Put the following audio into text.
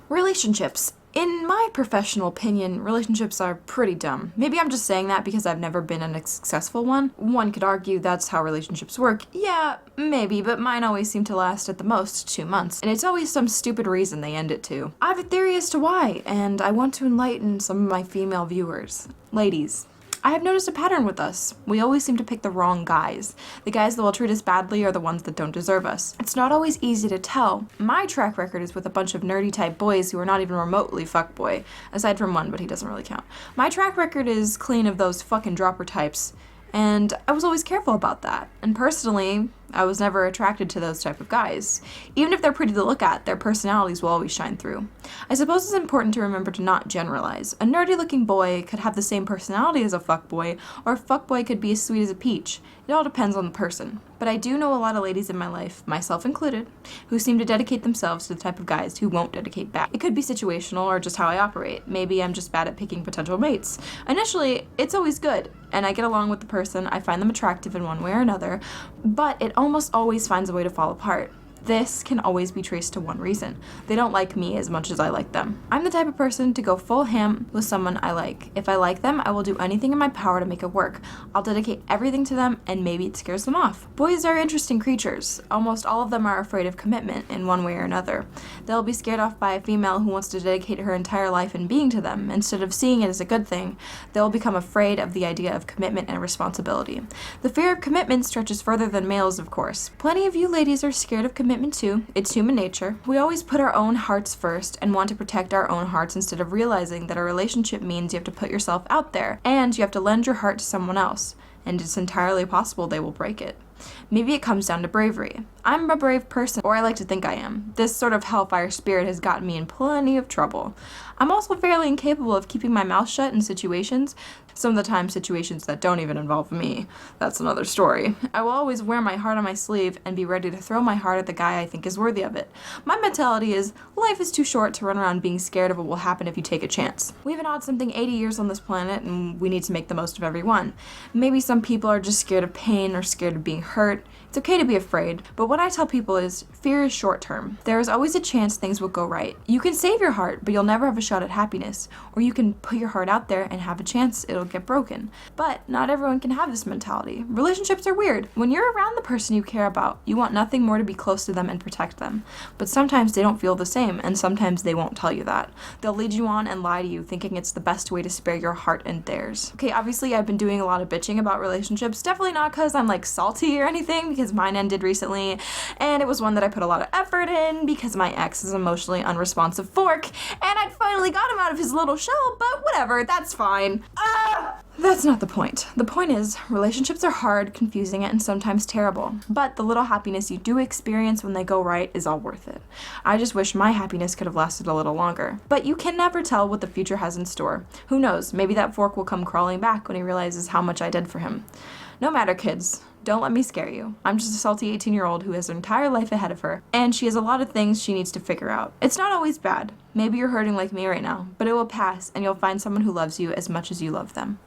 Relationships. In my professional opinion, relationships are pretty dumb. Maybe I'm just saying that because I've never been in a successful one. One could argue that's how relationships work. Yeah, maybe, but mine always seem to last at the most 2 months. And it's always some stupid reason they end it too. I have a theory as to why, and I want to enlighten some of my female viewers. Ladies, I have noticed a pattern with us. We always seem to pick the wrong guys. The guys that will treat us badly are the ones that don't deserve us. It's not always easy to tell. My track record is with a bunch of nerdy type boys who are not even remotely fuckboy, aside from one, but he doesn't really count. My track record is clean of those fucking dropper types, and I was always careful about that. And personally, I was never attracted to those type of guys. Even if they're pretty to look at, their personalities will always shine through. I suppose it's important to remember to not generalize. A nerdy-looking boy could have the same personality as a fuckboy, or a fuckboy could be as sweet as a peach. It all depends on the person. But I do know a lot of ladies in my life, myself included, who seem to dedicate themselves to the type of guys who won't dedicate back. It could be situational or just how I operate. Maybe I'm just bad at picking potential mates. Initially, it's always good, and I get along with the person, I find them attractive in one way or another, but it almost always finds a way to fall apart. This can always be traced to one reason. They don't like me as much as I like them. I'm the type of person to go full ham with someone I like. If I like them, I will do anything in my power to make it work. I'll dedicate everything to them, and maybe it scares them off. Boys are interesting creatures. Almost all of them are afraid of commitment in one way or another. They'll be scared off by a female who wants to dedicate her entire life and being to them. Instead of seeing it as a good thing, they'll become afraid of the idea of commitment and responsibility. The fear of commitment stretches further than males, of course. Plenty of you ladies are scared of commitment too. It's human nature. We always put our own hearts first and want to protect our own hearts instead of realizing that a relationship means you have to put yourself out there and you have to lend your heart to someone else, and it's entirely possible they will break it. Maybe it comes down to bravery. I'm a brave person, or I like to think I am. This sort of hellfire spirit has gotten me in plenty of trouble. I'm also fairly incapable of keeping my mouth shut in situations, some of the time situations that don't even involve me. That's another story. I will always wear my heart on my sleeve and be ready to throw my heart at the guy I think is worthy of it. My mentality is, life is too short to run around being scared of what will happen if you take a chance. We have an odd something 80 years on this planet, and we need to make the most of every one. Maybe some people are just scared of pain or scared of being hurt. It's okay to be afraid, but what I tell people is, fear is short term. There is always a chance things will go right. You can save your heart, but you'll never have a shot at happiness. Or you can put your heart out there and have a chance it'll get broken. But not everyone can have this mentality. Relationships are weird. When you're around the person you care about, you want nothing more to be close to them and protect them. But sometimes they don't feel the same, and sometimes they won't tell you that. They'll lead you on and lie to you, thinking it's the best way to spare your heart and theirs. Okay, obviously I've been doing a lot of bitching about relationships, definitely not because I'm like salty or anything, because mine ended recently, and it was one that I put a lot of effort in because my ex is an emotionally unresponsive fork, and I'd finally got him out of his little shell, but whatever, that's fine. That's not the point. The point is, relationships are hard, confusing, and sometimes terrible, but the little happiness you do experience when they go right is all worth it. I just wish my happiness could have lasted a little longer. But you can never tell what the future has in store. Who knows, maybe that fork will come crawling back when he realizes how much I did for him. No matter, kids. Don't let me scare you. I'm just a salty 18-year-old who has her entire life ahead of her, and she has a lot of things she needs to figure out. It's not always bad. Maybe you're hurting like me right now, but it will pass, and you'll find someone who loves you as much as you love them.